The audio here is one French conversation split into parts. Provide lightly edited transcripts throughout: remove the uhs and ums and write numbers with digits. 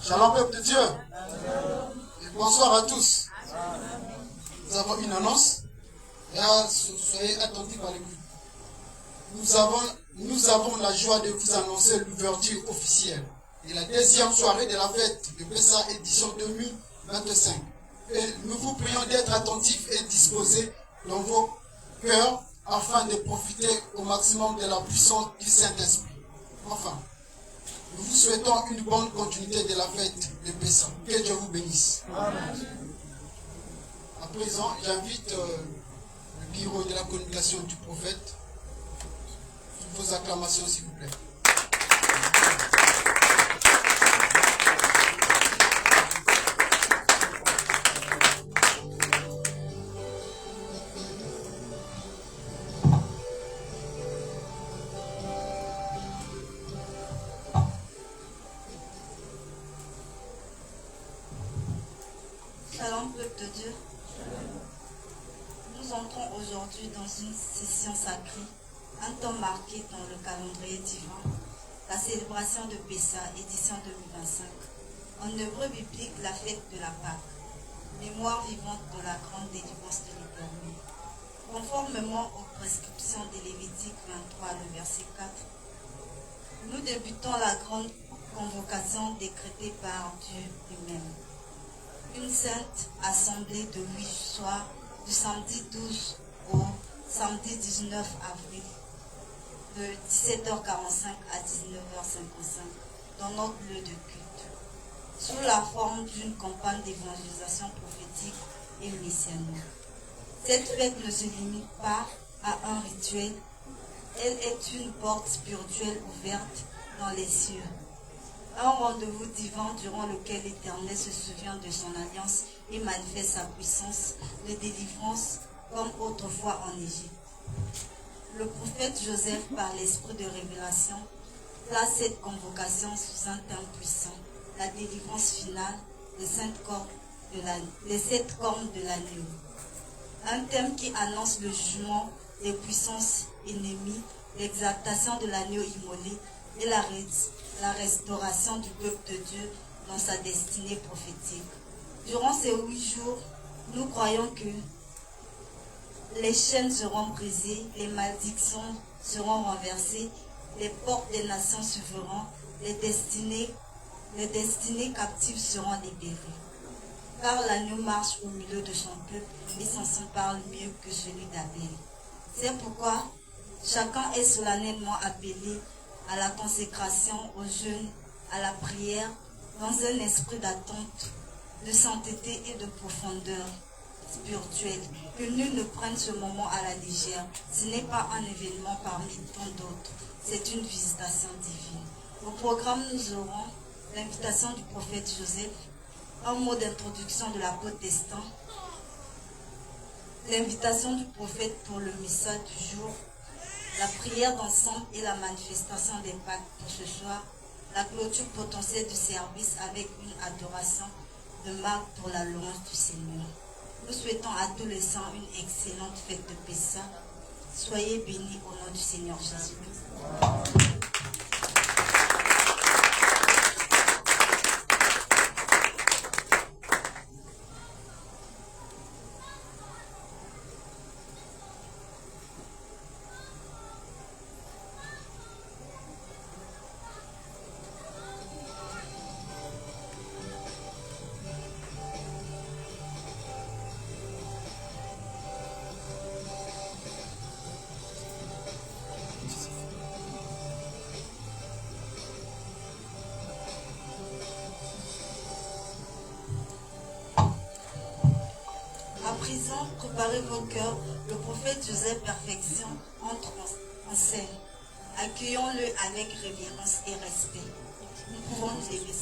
Shalom peuple de Dieu. Et bonsoir à tous. Nous avons une annonce. Là, soyez attentifs à l'écoute. Nous avons la joie de vous annoncer l'ouverture officielle de la deuxième soirée de la fête de Pessa édition 2025. Et nous vous prions d'être attentifs et disposés dans vos cœurs afin de profiter au maximum de la puissance du Saint-Esprit. Enfin, nous vous souhaitons une bonne continuité de la fête de Pessa. Que Dieu vous bénisse. Amen. À présent, j'invite le bureau de la communication du prophète. Vos acclamations, s'il vous plaît. Shalom, peuple de Dieu. Nous entrons aujourd'hui dans une session sacrée, un temps marqué dans le calendrier divin, la célébration de Pessa, édition 2025. En hébreu biblique, la fête de la Pâque, mémoire vivante de la grande délivrance de l'Éternel. Conformément aux prescriptions de Lévitique 23, le verset 4, nous débutons la grande convocation décrétée par Dieu lui-même. Une sainte assemblée de 8 soirs, du samedi 12 au samedi 19 avril, de 17h45 à 19h55, dans notre lieu de culte, sous la forme d'une campagne d'évangélisation prophétique et messianique. Cette fête ne se limite pas à un rituel, elle est une porte spirituelle ouverte dans les cieux. Un rendez-vous divin durant lequel l'Éternel se souvient de son alliance et manifeste sa puissance de délivrance comme autrefois en Égypte. Le prophète Joseph, par l'esprit de révélation, place cette convocation sous un thème puissant, la délivrance finale des 7 cornes de l'agneau. Un thème qui annonce le jugement des puissances ennemies, l'exaltation de l'agneau immolé et la restauration du peuple de Dieu dans sa destinée prophétique. Durant ces 8 jours, nous croyons que les chaînes seront brisées, les malédictions seront renversées, les portes des nations s'ouvriront, les destinées captives seront libérées. Car l'agneau marche au milieu de son peuple et s'en parle mieux que celui d'Abel. C'est pourquoi chacun est solennellement appelé à la consécration, au jeûne, à la prière, dans un esprit d'attente, de sainteté et de profondeur spirituelle. Que nul ne prenne ce moment à la légère. Ce n'est pas un événement parmi tant d'autres. C'est une visitation divine. Au programme, nous aurons l'invitation du prophète Joseph, un mot d'introduction de l'apôtre Destin, l'invitation du prophète pour le message du jour, la prière d'ensemble et la manifestation des Pâques pour ce soir, la clôture potentielle du service avec une adoration de marque pour la louange du Seigneur. Nous souhaitons à tous les saints une excellente fête de Pessa. Soyez bénis au nom du Seigneur Jésus. Préparez vos cœurs, le prophète Joseph Perfection entre en scène. Accueillons-le avec révérence et respect. Nous pouvons nous lever.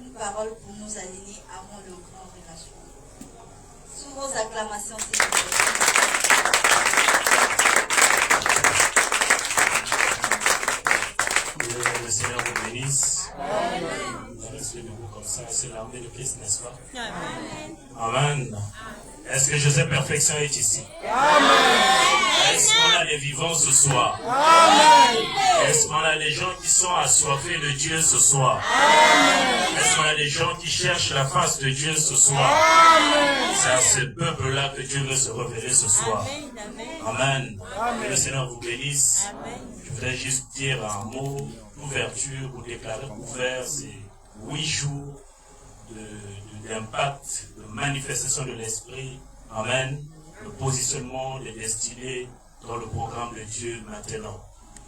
une parole pour nous aligner avant le grand relâchement. Sous vos acclamations, s'il vous plaît. Que le Seigneur vous bénisse. Amen. Restez debout comme ça, c'est l'armée de Christ, n'est-ce pas? Amen. Amen. Est-ce que Joseph Perfection est ici? Amen. Est-ce qu'on a les vivants ce soir? Amen. Est-ce qu'on a les gens qui sont assoiffés de Dieu ce soir? Amen. Est-ce qu'on a des gens qui cherchent la face de Dieu ce soir? Amen. C'est à ce peuple-là que Dieu veut se révéler ce soir. Amen. Amen. Que le Seigneur vous bénisse. Amen. Je voudrais juste dire un mot d'ouverture ou déclarer ouvert ces 8 jours d'impact, de manifestation de l'Esprit. Amen. Le positionnement des destinées dans le programme de Dieu maintenant.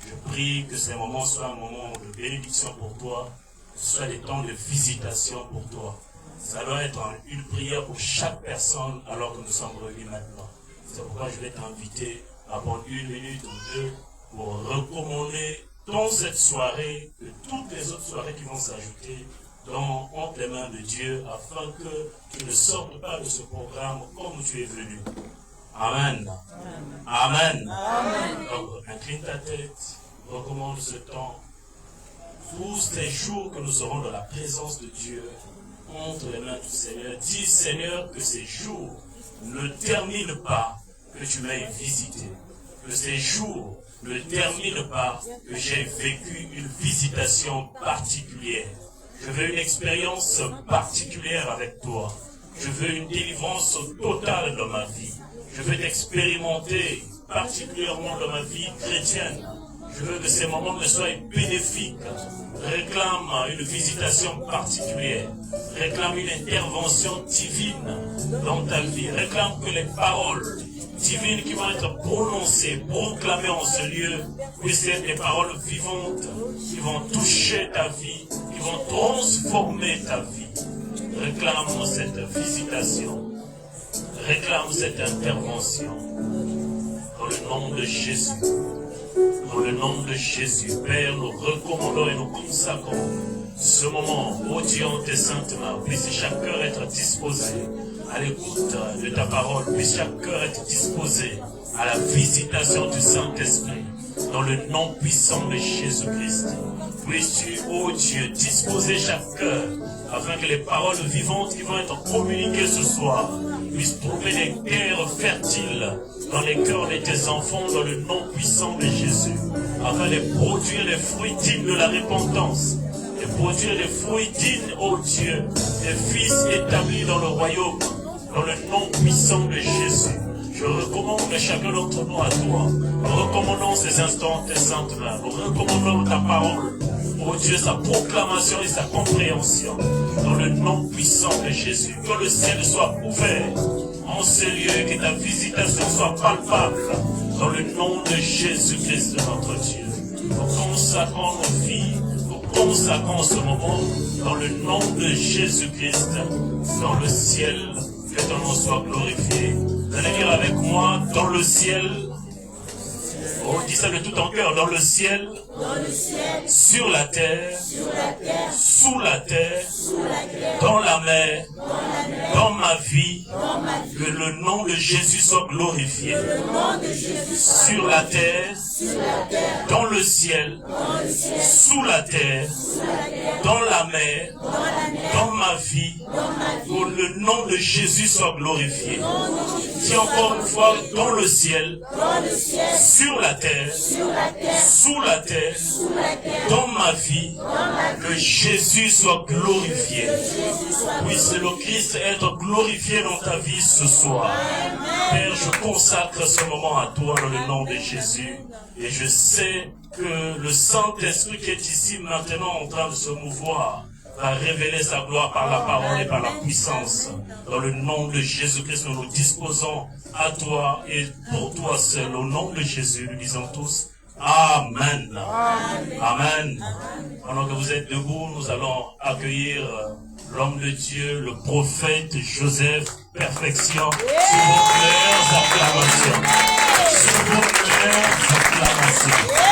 Je prie que ces moments soient un moment de bénédiction pour toi, que ce soit des temps de visitation pour toi. Ça doit être une prière pour chaque personne alors que nous sommes réunis maintenant. C'est pourquoi je vais t'inviter à prendre 1 minute ou 2 pour recommander dans cette soirée que toutes les autres soirées qui vont s'ajouter entre les mains de Dieu afin que tu ne sortes pas de ce programme comme tu es venu. Amen. Amen. Amen. Donc, incline ta tête, recommande ce temps. Tous les jours que nous serons dans la présence de Dieu, entre les mains du Seigneur, dis Seigneur que ces jours ne terminent pas, que tu m'aies visité. Que ces jours ne terminent pas, que j'ai vécu une visitation particulière. Je veux une expérience particulière avec toi. Je veux une délivrance totale dans ma vie. Je veux t'expérimenter particulièrement dans ma vie chrétienne. Je veux que ces moments me soient bénéfiques. Réclame une visitation particulière. Réclame une intervention divine dans ta vie. Réclame que les paroles divines qui vont être prononcées, proclamées en ce lieu, puissent être des paroles vivantes qui vont toucher ta vie, qui vont transformer ta vie. Réclame cette visitation. Réclame cette intervention. Dans le nom de Jésus. Dans le nom de Jésus, Père, nous recommandons et nous consacrons ce moment, ô Dieu, en tes saintes mains. Puisse chaque cœur être disposé à l'écoute de ta parole. Puisse chaque cœur être disposé à la visitation du Saint-Esprit. Dans le nom puissant de Jésus-Christ. Puisses-tu, ô Dieu, disposer chaque cœur afin que les paroles vivantes qui vont être communiquées ce soir puissent trouver des terres fertiles dans les cœurs de tes enfants, dans le nom puissant de Jésus, afin de produire les fruits dignes de la repentance, de produire les fruits dignes, ô Dieu, des fils établis dans le royaume, dans le nom puissant de Jésus. Je recommande chacun d'entre nous à toi. Nous recommandons ces instants tes saintes mains. Nous recommandons ta parole, ô Dieu, sa proclamation et sa compréhension, dans le nom puissant de Jésus. Que le ciel soit ouvert en ce lieu, que ta visitation soit palpable, dans le nom de Jésus-Christ, notre Dieu. Nous consacrons nos vies, nous consacrons ce moment, dans le nom de Jésus-Christ, dans le ciel, que ton nom soit glorifié. Vous allez dire avec moi, dans le ciel. Oh, dis ça de tout ton cœur, dans le ciel, sur la terre, sous la terre, dans la mer, dans ma vie, que le nom de Jésus soit glorifié. Sur la terre, dans le ciel, sous la terre, dans la mer, dans ma vie, que le nom de Jésus soit glorifié. Dis encore une fois, dans le ciel, sur la terre, sous la terre, dans ma vie, que Jésus soit glorifié. Puisse le Christ être glorifié dans ta vie ce soir. Père, je consacre ce moment à toi dans le nom de Jésus. Et je sais que le Saint-Esprit qui est ici maintenant en train de se mouvoir va révéler sa gloire par la parole et par la puissance. Dans le nom de Jésus-Christ, nous nous disposons à toi et pour toi seul. Au nom de Jésus, nous disons tous Amen. Amen. Pendant que vous êtes debout, nous allons accueillir l'homme de Dieu, le prophète Joseph Perfection, sous vos claires acclamations. Sous vos claires acclamations.